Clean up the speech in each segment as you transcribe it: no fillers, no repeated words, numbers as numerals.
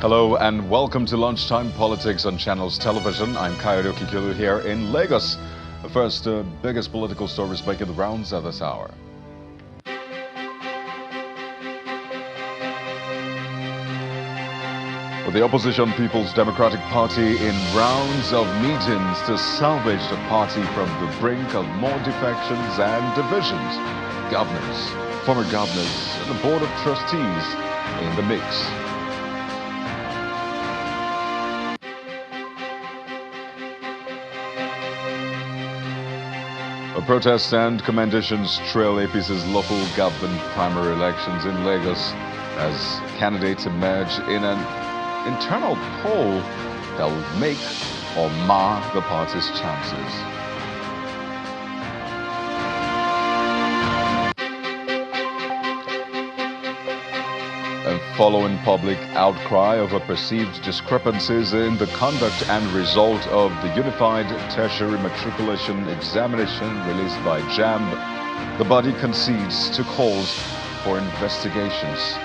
Hello and welcome to Lunchtime Politics on Channels Television. I'm Kayode Okikulu here in Lagos. The first biggest political stories making the rounds at this hour. With the opposition People's Democratic Party in rounds of meetings to salvage the party from the brink of more defections and divisions. Governors, former governors, and the Board of Trustees in the mix. Protests and commendations trail APC's local government primary elections in Lagos as candidates emerge in an internal poll that will make or mar the party's chances. And following public outcry over perceived discrepancies in the conduct and result of the Unified Tertiary Matriculation Examination released by JAMB, the body concedes to calls for investigations.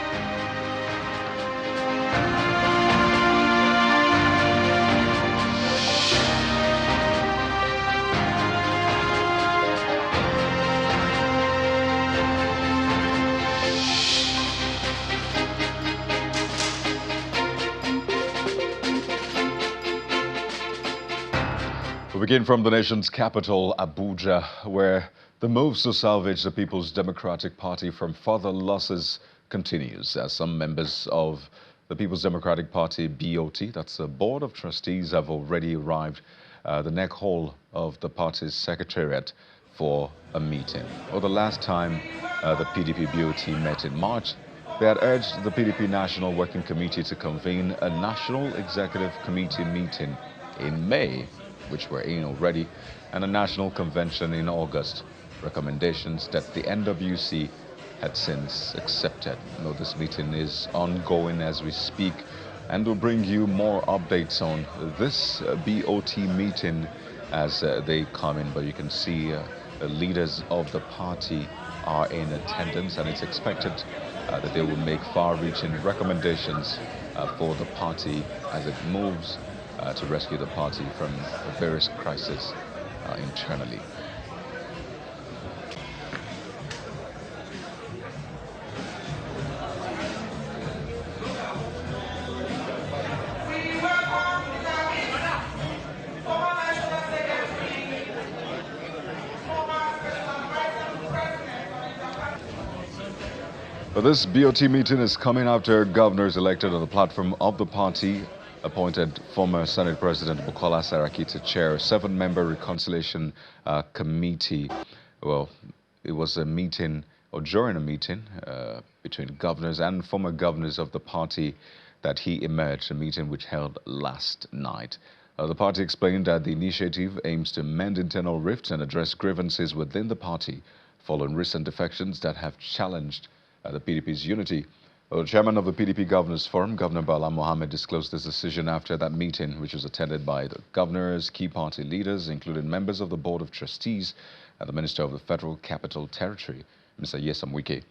We begin from the nation's capital, Abuja, where the moves to salvage the People's Democratic Party from further losses continues, as some members of the People's Democratic Party, BOT, that's the Board of Trustees, have already arrived the neck hall of the party's secretariat for a meeting. Well, the last time the PDP BOT met in March, they had urged the PDP National Working Committee to convene a National Executive Committee meeting in May, which were in already, and a national convention in August. Recommendations that the NWC had since accepted. You know, this meeting is ongoing as we speak, and we'll bring you more updates on this BOT meeting as they come in. But you can see the leaders of the party are in attendance, and it's expected that they will make far-reaching recommendations for the party as it moves to rescue the party from various crises internally. But this BOT meeting is coming after governors elected on the platform of the party appointed former Senate President Bukola Saraki to chair a 7-member reconciliation committee. Well, it was a meeting, or during a meeting between governors and former governors of the party that he emerged, a meeting which held last night. The party explained that the initiative aims to mend internal rifts and address grievances within the party following recent defections that have challenged the PDP's unity. The chairman of the PDP Governors Forum, Governor Bala Mohammed, disclosed this decision after that meeting, which was attended by the governors, key party leaders, including members of the Board of Trustees and the Minister of the Federal Capital Territory, Mr. Nyesom Wike.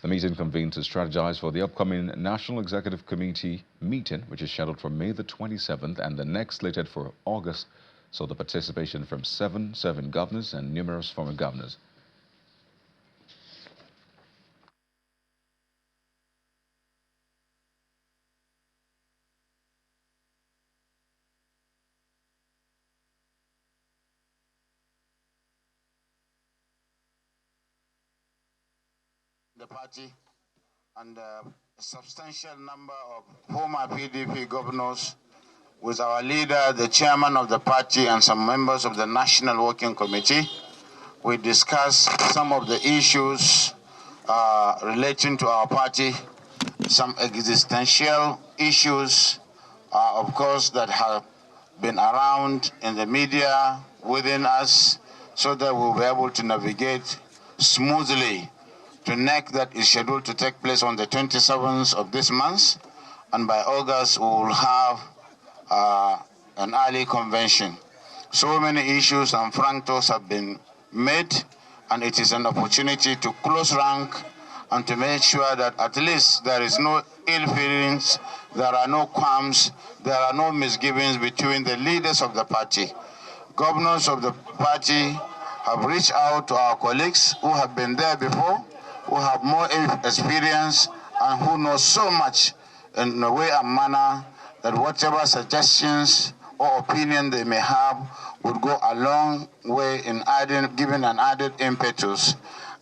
The meeting convened to strategize for the upcoming National Executive Committee meeting, which is scheduled for May the 27th, and the next slated for August, saw the participation from seven governors and numerous former governors. The party and a substantial number of former PDP governors, with our leader, the chairman of the party, and some members of the National Working Committee. We discussed some of the issues relating to our party, some existential issues, of course, that have been around in the media, within us, so that we'll be able to navigate smoothly to NEC that is scheduled to take place on the 27th of this month, and by August we will have an early convention. So many issues and franctos have been made, and it is an opportunity to close rank and to make sure that at least there is no ill feelings there are no qualms, there are no misgivings between the leaders of the party. Governors of the party have reached out to our colleagues who have been there before, who have more experience, and who know so much in a way and manner that whatever suggestions or opinion they may have would go a long way in giving an added impetus.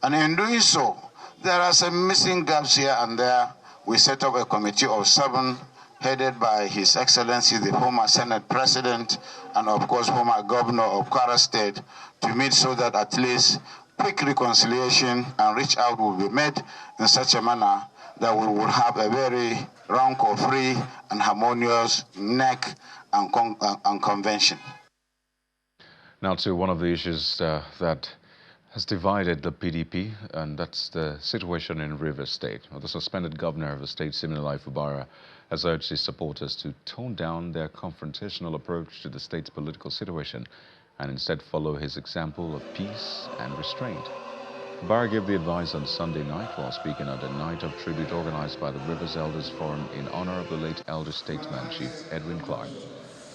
And in doing so, there are some missing gaps here and there. We set up a committee of 7 headed by His Excellency, the former Senate President, and of course, former Governor of Kwara State, to meet so that at least quick reconciliation and reach out will be made in such a manner that we will have a very rancor-free and harmonious NEC and convention. Now to one of the issues that has divided the PDP, and that's the situation in Rivers State. Well, the suspended governor of the state, Siminalayi Fubara, has urged his supporters to tone down their confrontational approach to the state's political situation and instead follow his example of peace and restraint. Fubara gave the advice on Sunday night while speaking at a night of tribute organized by the Rivers Elders Forum in honor of the late elder statesman, Chief Edwin Clark.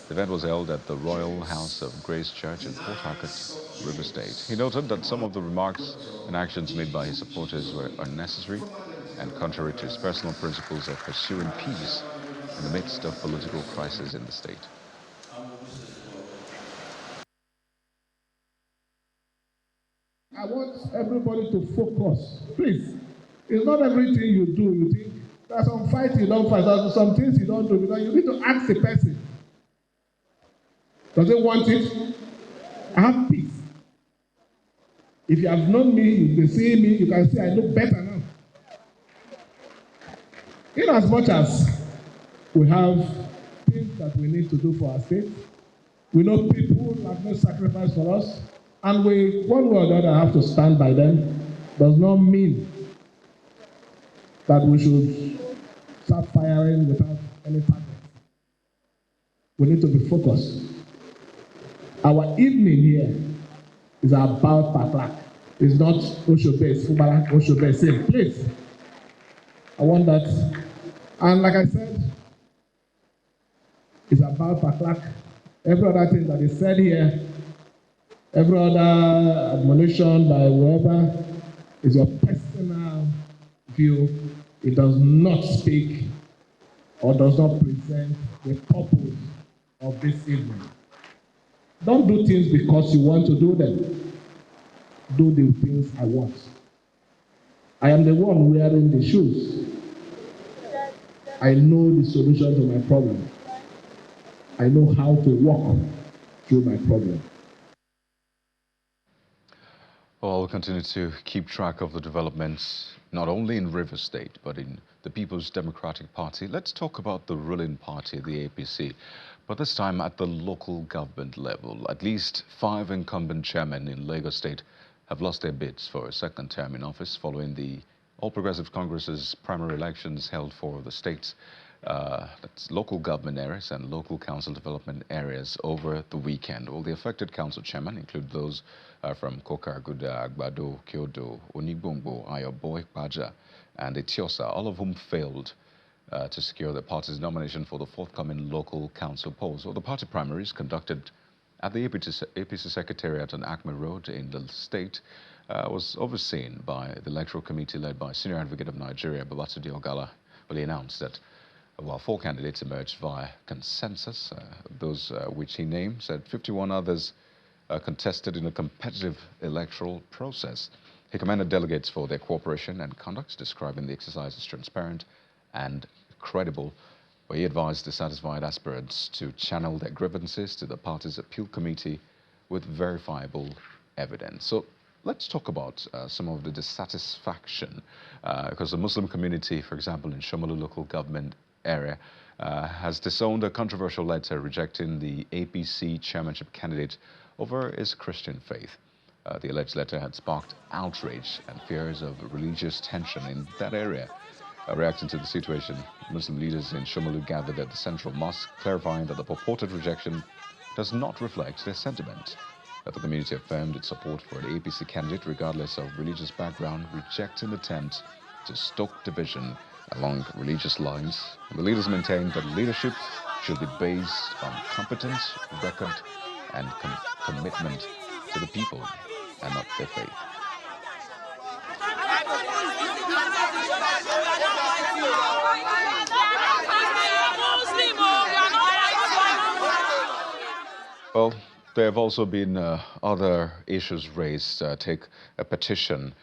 The event was held at the Royal House of Grace Church in Port Harcourt, Rivers State. He noted that some of the remarks and actions made by his supporters were unnecessary and contrary to his personal principles of pursuing peace in the midst of political crisis in the state. I want everybody to focus. Please, it's not everything you do, you think. There are some fights you don't fight, there are some things you don't do, because you need to ask the person. Does it want it? I have peace. If you have known me, you've been seeing me, you can see I look better now. In as much as we have things that we need to do for our state, we know people have no sacrifice for us, and we, one way or the other, have to stand by them, does not mean that we should start firing without any target. We need to be focused. Our evening here is about Paklak. It's not Oshobe, it's Fubara, Oshobe, same place. I want that. And like I said, it's about Paklak. Every other thing that is said here, every other admonition by whoever is your personal view. It does not speak or does not present the purpose of this evening. Don't do things because you want to do them. Do the things I want. I am the one wearing the shoes. I know the solution to my problem. I know how to walk through my problem. Well, we'll continue to keep track of the developments, not only in Rivers State, but in the People's Democratic Party. Let's talk about the ruling party, the APC, but this time at the local government level. At least 5 incumbent chairmen in Lagos State have lost their bids for a second term in office following the All Progressive Congress's primary elections held for the state's that's local government areas and local council development areas over the weekend. Well, the affected council chairmen include those from Kokarguda, Agbado, Kyodo, Onigbongbo, Ayoboy, Baja, and Etiosa, all of whom failed to secure the party's nomination for the forthcoming local council polls. Well, the party primaries conducted at the APC Secretariat on Acme Road in the state was overseen by the electoral committee led by Senior Advocate of Nigeria, Babatunde Ogala. Well, he announced that while 4 candidates emerged via consensus, those which he named, said 51 others contested in a competitive electoral process. He commended delegates for their cooperation and conduct, describing the exercise as transparent and credible, where he advised dissatisfied aspirants to channel their grievances to the party's appeal committee with verifiable evidence. So let's talk about some of the dissatisfaction, because the Muslim community, for example, in Shomolu local government area, has disowned a controversial letter rejecting the APC chairmanship candidate over his Christian faith. The alleged letter had sparked outrage and fears of religious tension in that area. Reacting to the situation, Muslim leaders in Shomolu gathered at the central mosque, clarifying that the purported rejection does not reflect their sentiment. That the community affirmed its support for the APC candidate regardless of religious background, rejecting attempts to stoke division along religious lines. The leaders maintained that leadership should be based on competence, record, and commitment to the people and not their faith. Well, there have also been other issues raised. Take a petition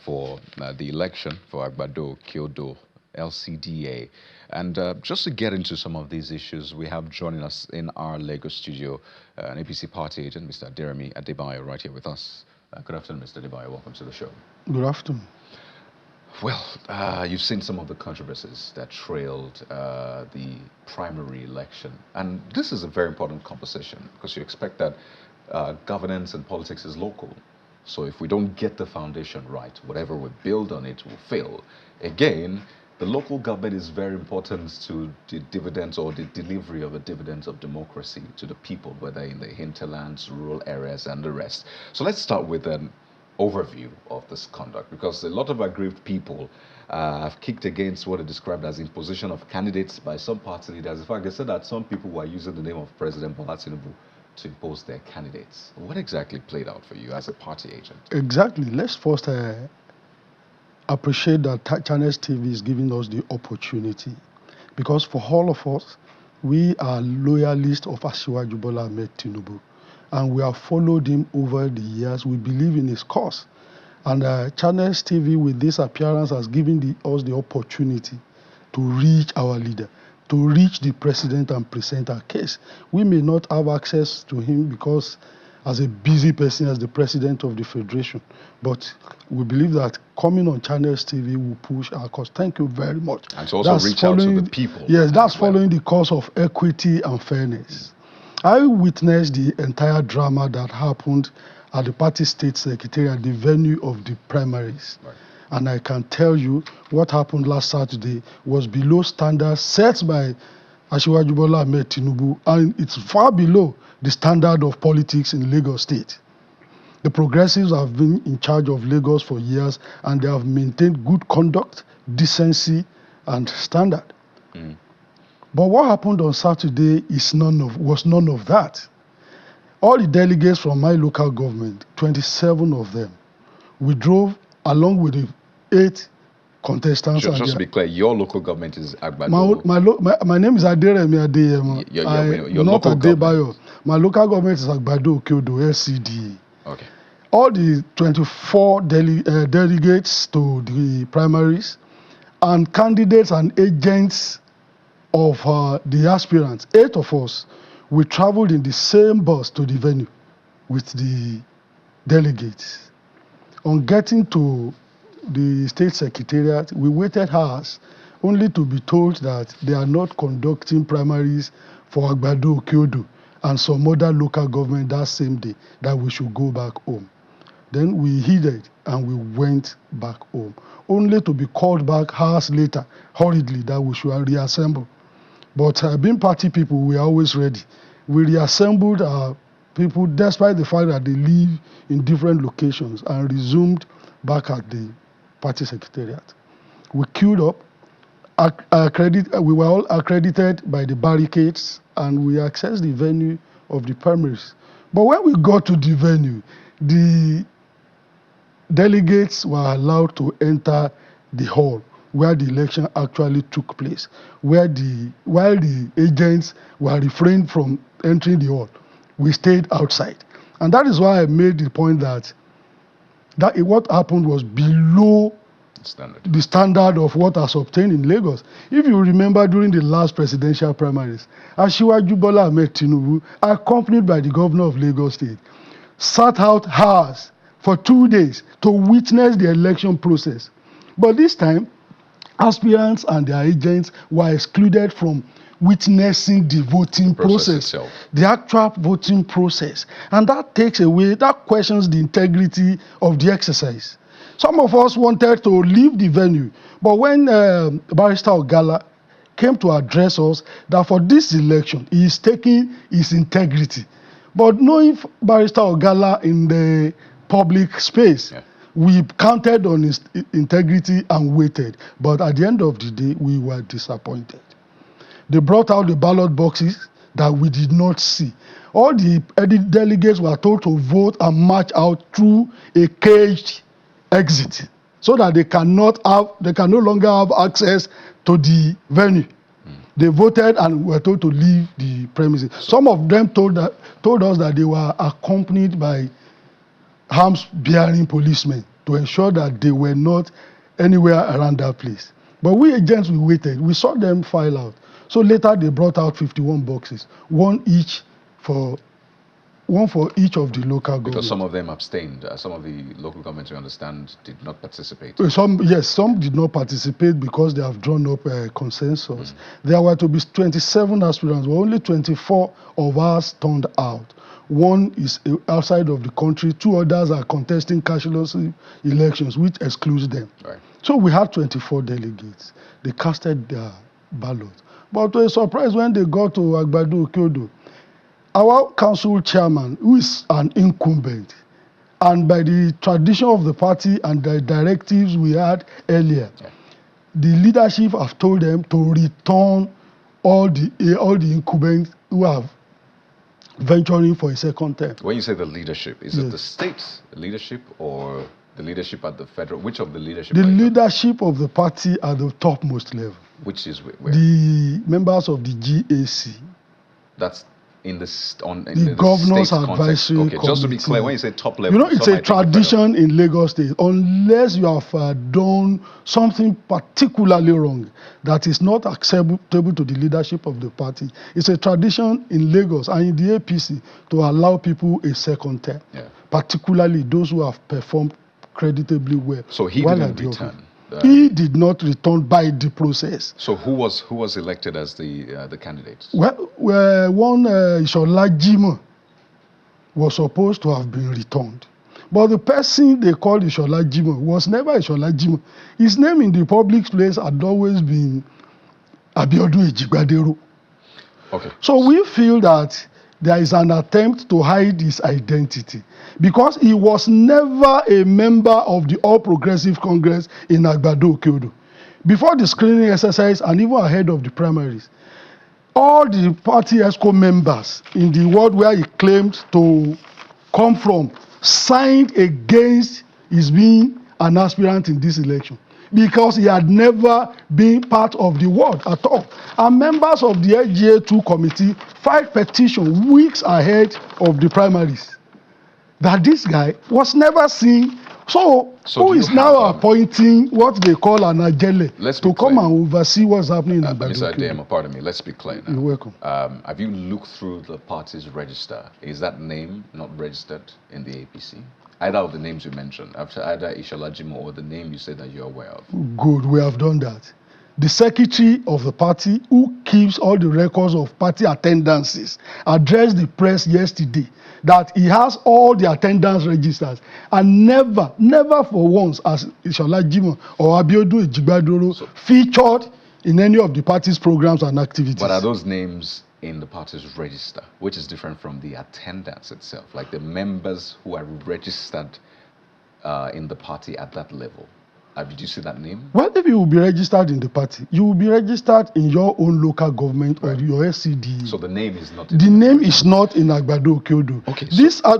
for the election for Agbado Kyodo LCDA. And just to get into some of these issues, we have joining us in our Lagos studio an APC party agent, Mr. Aderemi Adeyemo, right here with us. Good afternoon, Mr. Adeyemo. Welcome to the show. Good afternoon. Well, you've seen some of the controversies that trailed the primary election. And this is a very important conversation because you expect that governance and politics is local. So if we don't get the foundation right, whatever we build on it will fail. Again, the local government is very important to the dividends or the delivery of the dividends of democracy to the people, whether in the hinterlands, rural areas, and the rest. So let's start with an overview of this conduct, because a lot of aggrieved people have kicked against what are described as imposition of candidates by some party leaders. In fact, they said that some people were using the name of President Bola Tinubu to impose their candidates. What exactly played out for you as a party agent? Exactly. Let's first appreciate that Channels TV is giving us the opportunity, because for all of us, we are loyalists of Asiwaju Bola Ahmed Tinubu, and we have followed him over the years. We believe in his cause. And Channels TV, with this appearance, has given us the opportunity to reach our leader, to reach the president and present our case. We may not have access to him because as a busy person, as the president of the federation, but we believe that coming on Channels TV will push our cause. Thank you very much. And to also reach out to the people. Yes, that's following the cause of equity and fairness. I witnessed the entire drama that happened at the party state secretariat, the venue of the primaries. Right. And I can tell you what happened last Saturday was below standards set by Asiwaju Bola Ahmed Tinubu, and it's far below the standard of politics in Lagos State. The progressives have been in charge of Lagos for years, and they have maintained good conduct, decency, and standard. Mm. But what happened on Saturday was none of that. All the delegates from my local government, 27 of them, we drove along with the 8 contestants. Just to be clear, your local government is Agbado. My name is Aderemi Adeyemo. Your not local Adebayo. My local government is Agbado Kyodo LCDA. Okay. All the 24 delegates to the primaries and candidates and agents of the aspirants, 8 of us, we traveled in the same bus to the venue with the delegates. On getting to the state secretariat, we waited hours only to be told that they are not conducting primaries for Agbado Kyodo and some other local government that same day, that we should go back home. Then we heeded and we went back home, only to be called back hours later, hurriedly, that we should reassemble. But being party people, we are always ready. We reassembled our people despite the fact that they live in different locations, and resumed back at the party secretariat. We queued up. We were all accredited by the barricades, and we accessed the venue of the primaries. But when we got to the venue, the delegates were allowed to enter the hall where the election actually took place, while the agents were refrained from entering the hall. We stayed outside. And that is why I made the point that what happened was below the standard of what has obtained in Lagos. If you remember, during the last presidential primaries, Asiwaju Bola Ahmed Tinubu, accompanied by the governor of Lagos State, sat out hours for 2 days to witness the election process. But this time, aspirants and their agents were excluded from witnessing the voting process, the actual voting process. And that questions the integrity of the exercise. Some of us wanted to leave the venue, but when Barrister Ogala came to address us that for this election, he is taking his integrity. But knowing Barrister Ogala in the public space, We counted on his integrity and waited. But at the end of the day, we were disappointed. They brought out the ballot boxes that we did not see. All the delegates were told to vote and march out through a caged exit so that they can no longer have access to the venue. They voted and were told to leave the premises. Some of them told us that they were accompanied by arms-bearing policemen to ensure that they were not anywhere around that place. But we agents, we waited. We saw them file out. So later they brought out 51 boxes, one for each of the local governments. Because some of them abstained. Some of the local governments, you understand, did not participate. Some did not participate because they have drawn up a consensus. There were to be 27 aspirants, but only 24 of us turned out. One is outside of the country. 2 others are contesting cashless elections, which excludes them. Right. So we had 24 delegates. They casted their ballot. But to a surprise, when they got to Agbado Okiodo, our council chairman, who is an incumbent, and by the tradition of the party and the directives we had earlier, the leadership have told them to return all the incumbents who have venturing for a second term. When you say the leadership, is it the state leadership or the leadership at the federal? Which of the leadership? The leadership of the party at the topmost level. Which is where? The members of the GAC. That's in the governor's state advisory context. Okay, committee. just to be clear, when you say top level, it's a tradition in Lagos State. Unless you have done something particularly wrong that is not acceptable to the leadership of the party, it's a tradition in Lagos and in the APC to allow people a second term, particularly those who have performed creditably well. So he didn't return. He did not return by the process. So who was elected as the candidates? One Ishola Jimoh was supposed to have been returned, but the person they called Ishola Jimoh was never Ishola Jimoh. His name in the public place had always been Abiodun Ejigbadero. Okay. So we feel that there is an attempt to hide his identity because he was never a member of the All Progressive Congress in Agbado Okiodo. Before the screening exercise and even ahead of the primaries, all the party ESCO members in the ward where he claimed to come from signed against his being an aspirant in this election because he had never been part of the ward at all. And members of the LGA2 committee filed petition weeks ahead of the primaries that this guy was never seen. So who is now appointing what they call an agele to come and oversee what's happening in Agbado? Mr. Adeyemo, pardon me, let's be clear now. You're welcome. Have you looked through the party's register? Is that name not registered in the APC? Either of the names you mentioned, after either Ishola Jimoh or the name you said that you're aware of. Good, we have done that. The secretary of the party, who keeps all the records of party attendances, addressed the press yesterday that he has all the attendance registers and never for once as Ishola Jimoh or Abiodun Ejigbadoro featured in any of the party's programs and activities. But are those names in the party's register, which is different from the attendance itself, like the members who are registered in the party at that level? Did you see that name? Well, if you will be registered in the party, you will be registered in your own local government or your SCD. So the name is not. The name is not in Agbado Okiodo. Okay.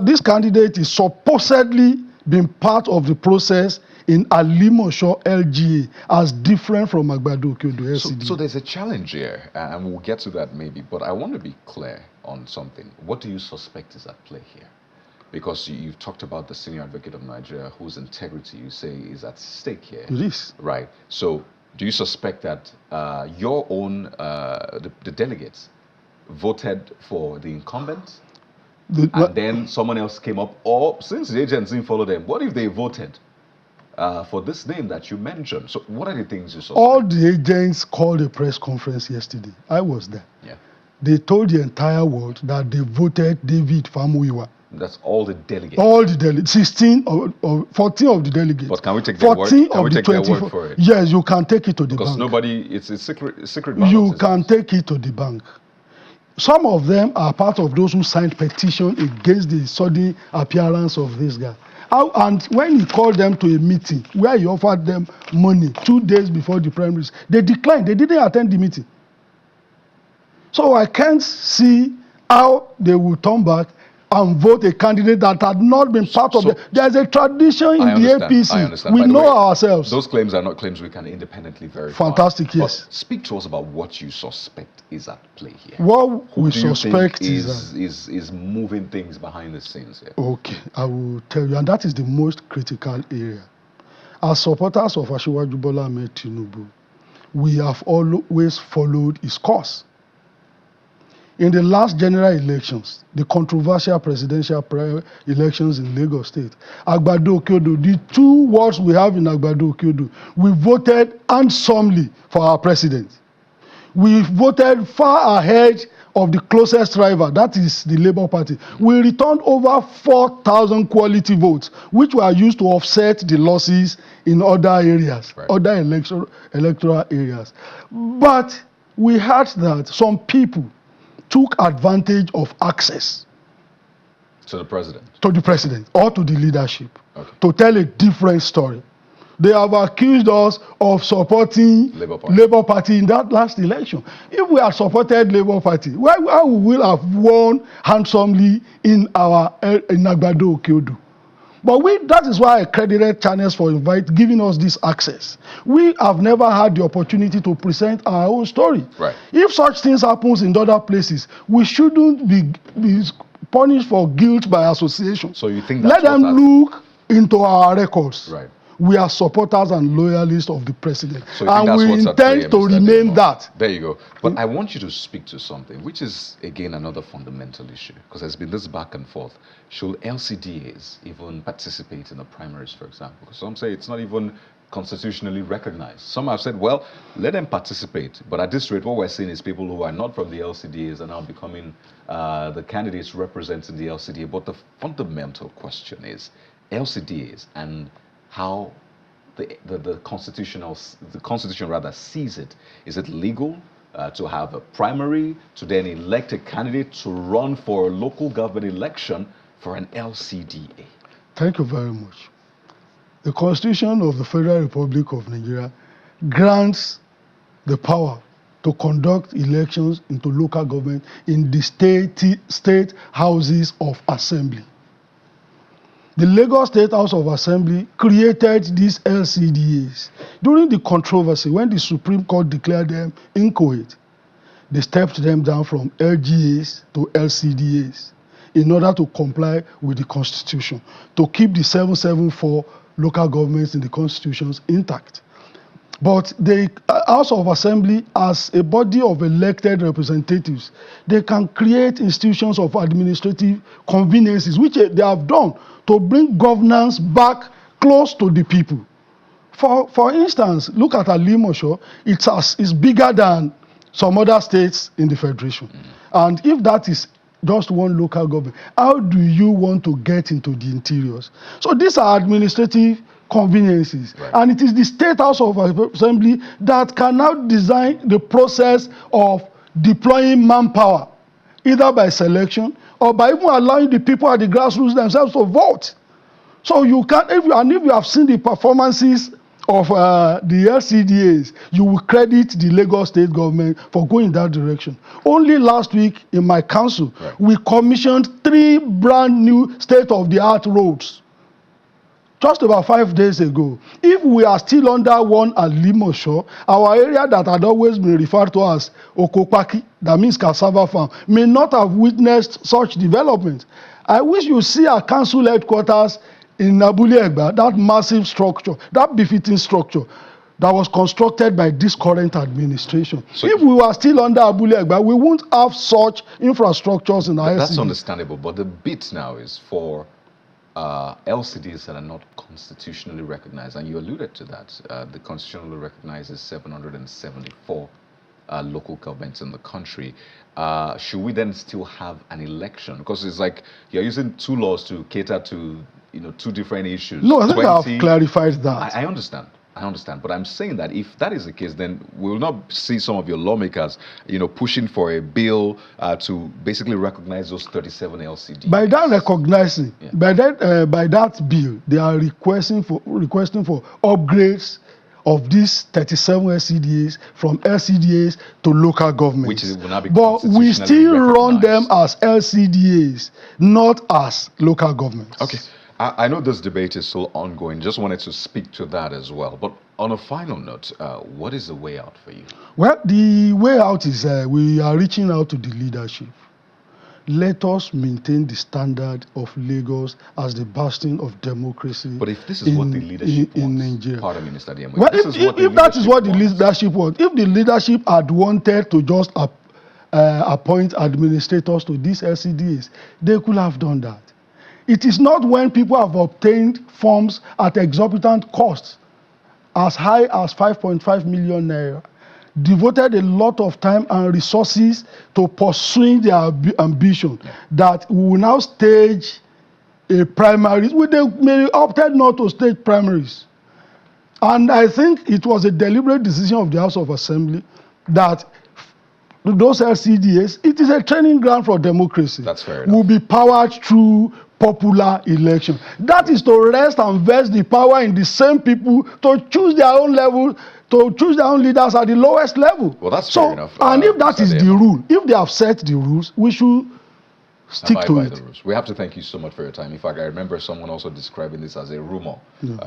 This candidate is supposedly been part of the process in Alimosho LGA as different from Agbado Okiodo SCD. So there's a challenge here, and we'll get to that maybe. But I want to be clear on something. What do you suspect is at play here? Because you've talked about the senior advocate of Nigeria, whose integrity you say is at stake here. It is. Right. So do you suspect that your own, the delegates voted for the incumbent and then someone else came up? Or since the agents didn't follow them, what if they voted for this name that you mentioned? So what are the things you suspect? All the agents called a press conference yesterday. I was there. Yeah. They told the entire world that they voted David Famuyiwa. That's all the delegates. All the delegates, 16 or 14 of the delegates. But can we take their word? Can we take their word for it? Yes, you can take it to the bank. Because nobody, it's a secret ballot. You can take it to the bank. Some of them are part of those who signed petition against the sudden appearance of this guy. And when he called them to a meeting where he offered them money 2 days before the primaries, they declined. They didn't attend the meeting. So I can't see how they will turn back and vote a candidate that had not been part of the... There's a tradition in the APC. I understand. We By the know way, ourselves. Those claims are not claims we can independently verify. Fantastic, yes. But speak to us about what you suspect is at play here. What Who we do you suspect think is moving things behind the scenes here? Okay, I will tell you, and that is the most critical area. As supporters of Asiwaju Bola Ahmed Tinubu, we have always followed his course. In the last general elections, the controversial presidential elections in Lagos State, Agbado Okiodo, the 2 wards we have in Agbado Okiodo, we voted handsomely for our president. We voted far ahead of the closest rival, that is the Labour Party. We returned over 4,000 quality votes, which were used to offset the losses in other areas, other electoral areas. But we heard that some people took advantage of access to the president or to the leadership to tell a different story. They have accused us of supporting Labour Party in that last election. If we had supported Labour Party, why we will have won handsomely in Agbado Okiodo? But that is why I credited channels for giving us this access. We have never had the opportunity to present our own story. Right. If such things happens in other places, we shouldn't be punished for guilt by association. So you think let them look into our records. Right. We are supporters and loyalists of the president, so and we intend to remain that. There you go. But I want you to speak to something, which is, again, another fundamental issue, because there's been this back and forth. Should LCDAs even participate in the primaries, for example? Because some say it's not even constitutionally recognized. Some have said, well, let them participate. But at this rate, what we're seeing is people who are not from the LCDAs are now becoming the candidates representing the LCDA. But the fundamental question is LCDAs and how the constitution rather sees it. Is it legal to have a primary, to then elect a candidate to run for a local government election for an LCDA? Thank you very much. The Constitution of the Federal Republic of Nigeria grants the power to conduct elections into local government in the state houses of assembly. The Lagos State House of Assembly created these LCDAs. During the controversy, when the Supreme Court declared them inchoate, they stepped them down from LGAs to LCDAs in order to comply with the Constitution, to keep the 774 local governments in the constitutions intact. But the House of Assembly, as a body of elected representatives, they can create institutions of administrative conveniences, which they have done to bring governance back close to the people. For instance, look at Adeyemo. It's bigger than some other states in the Federation. And if that is just one local government, how do you want to get into the interiors? So these are administrative conveniences. Right. And it is the State House of Assembly that can now design the process of deploying manpower, either by selection or by even allowing the people at the grassroots themselves to vote. So you can, if you have seen the performances of the LCDAs, you will credit the Lagos state government for going in that direction. Only last week in my council, we commissioned 3 brand new state-of-the-art roads. Just about 5 days ago. If we are still under one at Limosho, our area that had always been referred to as Okopaki, that means cassava farm, may not have witnessed such development. I wish you see our council headquarters in Abule Egba, that massive structure, that befitting structure that was constructed by this current administration. So if we were still under Abule Egba, we wouldn't have such infrastructures in our area. That's understandable, but the bit now is for LCDs that are not constitutionally recognized, and you alluded to that. The constitutionally recognizes 774 local governments in the country. Should we then still have an election? Because it's like you're using 2 laws to cater to 2 different issues. No, I think I've clarified that. I understand. I understand, but I'm saying that if that is the case, then we'll not see some of your lawmakers, pushing for a bill to basically recognize those 37 LCDs. By that recognizing, Yeah. by that bill, they are requesting for upgrades of these 37 LCDs from LCDAs to local governments. Which will now be but we constitutionally still run them recognized. as LCDAs, not as local governments. Okay. I know this debate is still ongoing. Just wanted to speak to that as well. But on a final note, what is the way out for you? Well, the way out is we are reaching out to the leadership. Let us maintain the standard of Lagos as the bastion of democracy. But if this is what the leadership wants, in Nigeria. pardon me, Mr. Adeyemo, Well, if that is what the leadership wants, if the leadership had wanted to just appoint administrators to these LCDs, they could have done that. It is not when people have obtained forms at exorbitant costs, as high as 5.5 million naira, devoted a lot of time and resources to pursuing their ambition, that we will now stage a primaries. They may opted not to stage primaries. And I think it was a deliberate decision of the House of Assembly that those LCDs, it is a training ground for democracy. That's fair enough. Will be powered through popular election. That is to rest and vest the power in the same people to choose their own level, to choose their own leaders at the lowest level. Well, that's fair enough. And if that is the rule, if they have set the rules, we should stick to it. The rules. We have to thank you so much for your time. In fact, I remember someone also describing this as a rumor,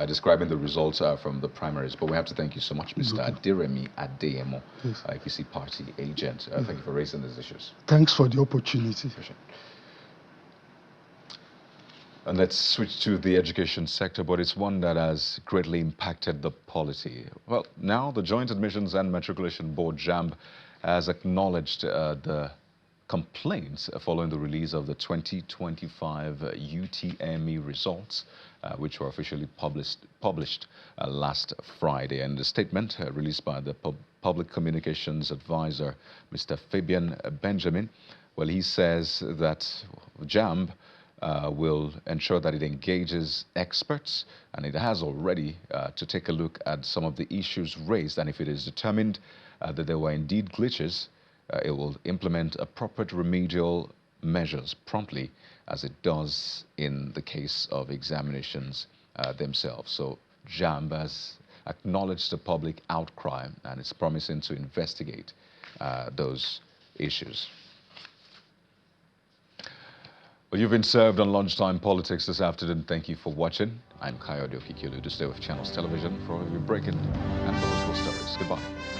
describing the results from the primaries. But we have to thank you so much, Mr. Aderemi Adeyemo, APC party agent. Thank you for raising these issues. Thanks for the opportunity. And let's switch to the education sector, but it's one that has greatly impacted the polity. Well, now the Joint Admissions and Matriculation Board, JAMB, has acknowledged the complaints following the release of the 2025 UTME results, which were officially published last Friday. And the statement released by the Public Communications Advisor, Mr. Fabian Benjamin, well, he says that JAMB will ensure that it engages experts, and it has already to take a look at some of the issues raised, and if it is determined that there were indeed glitches, it will implement appropriate remedial measures promptly, as it does in the case of examinations themselves. So JAMB has acknowledged the public outcry, and it's promising to investigate those issues. Well, you've been served on Lunchtime Politics this afternoon. Thank you for watching. I'm Kayode Okikiolu. To stay with Channels Television for all of your breaking and political stories. Goodbye.